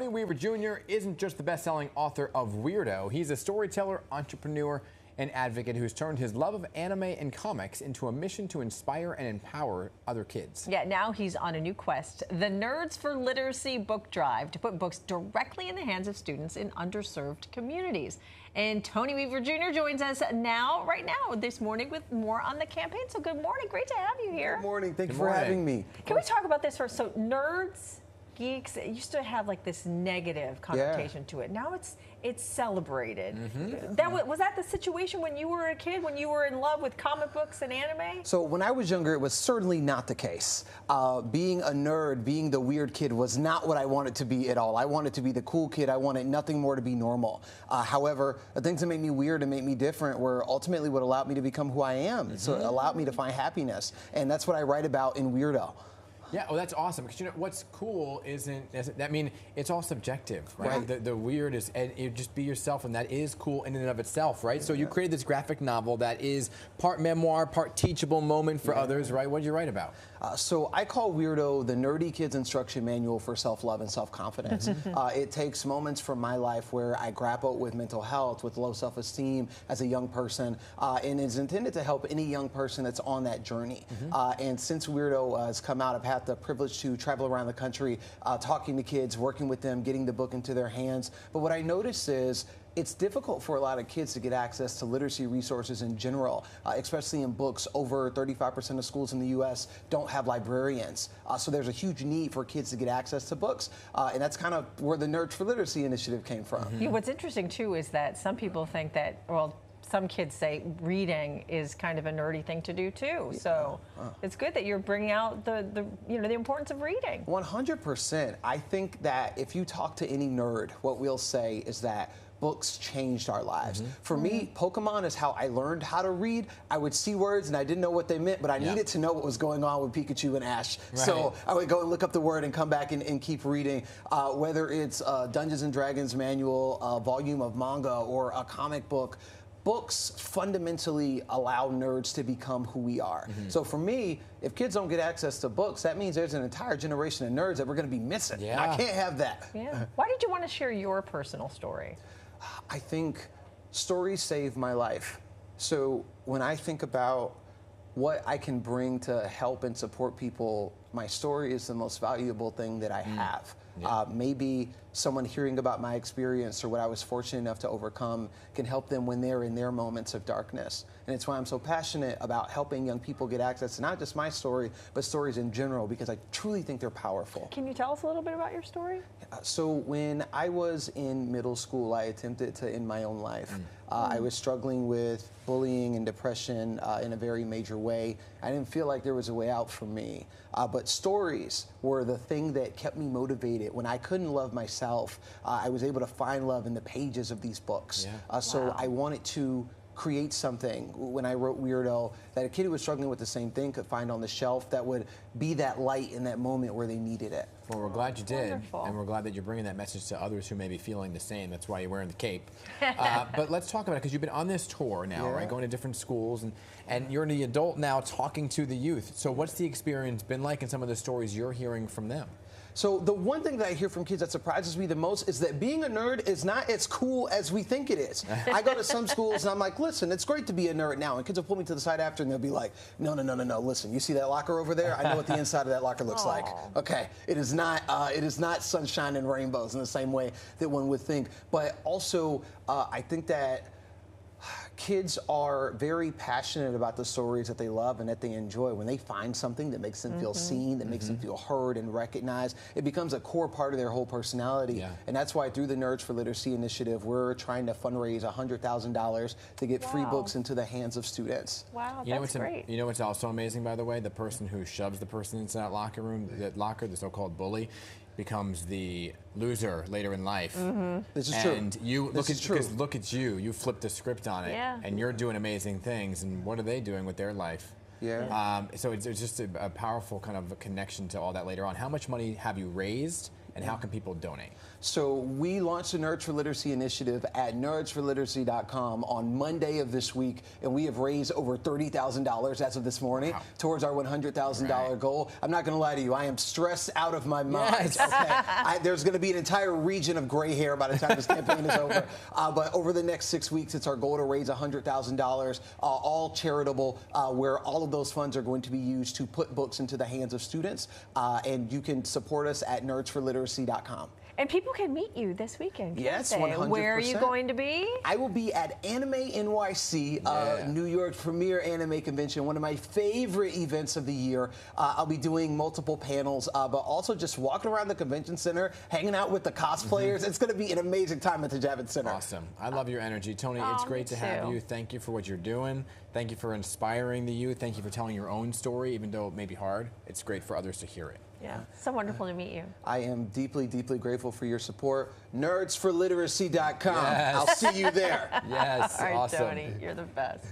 Tony Weaver Jr. isn't just the best-selling author of Weirdo. He's a storyteller, entrepreneur, and advocate who's turned his love of anime and comics into a mission to inspire and empower other kids. Yeah, now he's on a new quest, the Nerds for Literacy book drive, to put books directly in the hands of students in underserved communities. And Tony Weaver Jr. joins us right now, this morning with more on the campaign. So good morning, great to have you here. Good morning, thank you for having me. Can we talk about this first? So nerds, geeks, it used to have like this negative connotation to it. Now it's celebrated. Was that the situation when you were a kid, when you were in love with comic books and anime? So when I was younger, it was certainly not the case. Being a nerd, being the weird kid was not what I wanted to be at all. I wanted to be the cool kid. I wanted nothing more to be normal. However, the things that made me weird and made me different were ultimately what allowed me to become who I am. So it allowed me to find happiness. And that's what I write about in Weirdo. Yeah, well, that's awesome. Because you know what's cool it's all subjective, right? The weird is, and you just be yourself, and that is cool in and of itself, right? So you created this graphic novel that is part memoir, part teachable moment for others, right? What did you write about? So I call Weirdo the nerdy kid's instruction manual for self-love and self-confidence. It takes moments from my life where I grapple with mental health, with low self-esteem as a young person, and is intended to help any young person that's on that journey. And since Weirdo has come out, I've had the privilege to travel around the country, talking to kids, working with them, getting the book into their hands. But what I notice is it's difficult for a lot of kids to get access to literacy resources in general, especially in books. Over 35% of schools in the U.S. don't have librarians. So there's a huge need for kids to get access to books. And that's kind of where the Nerds for Literacy initiative came from. Yeah, what's interesting, too, is that some people think that, well, some kids say reading is kind of a nerdy thing to do too. So it's good that you're bringing out the importance of reading. 100%. I think that if you talk to any nerd, what we'll say is that books changed our lives. For me, Pokemon is how I learned how to read. I would see words and I didn't know what they meant, but I needed to know what was going on with Pikachu and Ash. So I would go and look up the word and come back and keep reading. Whether it's a Dungeons and Dragons manual, a volume of manga, or a comic book, books fundamentally allow nerds to become who we are. So for me, if kids don't get access to books, that means there's an entire generation of nerds that we're going to be missing. I can't have that. Why did you want to share your personal story? I think stories save my life. So when I think about what I can bring to help and support people, my story is the most valuable thing that I have. Maybe someone hearing about my experience or what I was fortunate enough to overcome can help them when they're in their moments of darkness. And it's why I'm so passionate about helping young people get access to not just my story, but stories in general, because I truly think they're powerful. Can you tell us a little bit about your story? So when I was in middle school, I attempted to end my own life. I was struggling with bullying and depression in a very major way. I didn't feel like there was a way out for me. But stories were the thing that kept me motivated. When I couldn't love myself, I was able to find love in the pages of these books. So I wanted to create something when I wrote Weirdo that a kid who was struggling with the same thing could find on the shelf that would be that light in that moment where they needed it. Well, we're glad you did, and we're glad that you're bringing that message to others who may be feeling the same. That's why you're wearing the cape. But let's talk about it, because you've been on this tour now, right? Going to different schools, and you're the adult now talking to the youth. So what's the experience been like in some of the stories you're hearing from them? So the one thing that I hear from kids that surprises me the most is that being a nerd is not as cool as we think it is. I go to some schools and I'm like, listen, it's great to be a nerd now. And kids will pull me to the side after and they'll be like, no, listen, you see that locker over there? I know what the inside of that locker looks like. Okay, it is not sunshine and rainbows in the same way that one would think. But also, I think that kids are very passionate about the stories that they love and that they enjoy. When they find something that makes them feel seen, that makes them feel heard and recognized, it becomes a core part of their whole personality. And that's why through the Nerds for Literacy initiative, we're trying to fundraise $100,000 to get free books into the hands of students. Wow, that's great. You know what's also amazing, by the way? The person who shoves the person into that locker room, the so-called bully, becomes the loser later in life. This is true. And because look at you, you flipped the script on it, and you're doing amazing things. And what are they doing with their life? So it's just a powerful kind of a connection to all that later on. How much money have you raised? and how can people donate? So we launched the Nerds for Literacy initiative at nerdsforliteracy.com on Monday of this week, and we have raised over $30,000 as of this morning towards our $100,000 goal. I'm not going to lie to you, I am stressed out of my mind. Yes. Okay, there's going to be an entire region of gray hair by the time this campaign is over. But over the next 6 weeks, it's our goal to raise $100,000, all charitable, where all of those funds are going to be used to put books into the hands of students. And you can support us at nerdsforliteracy.com. And people can meet you this weekend. Yes, can't they? 100%. Where are you going to be? I will be at Anime NYC, New York premier anime convention, one of my favorite events of the year. I'll be doing multiple panels, but also just walking around the convention center, hanging out with the cosplayers. It's going to be an amazing time at the Javits Center. Awesome. I love your energy. Tony, it's great to have you. Thank you for what you're doing. Thank you for inspiring the youth. Thank you for telling your own story, even though it may be hard. It's great for others to hear it. Yeah, so wonderful to meet you. I am deeply, deeply grateful for your support. Nerdsforliteracy.com. Yes. I'll see you there. Yes, All right, awesome. Tony, you're the best.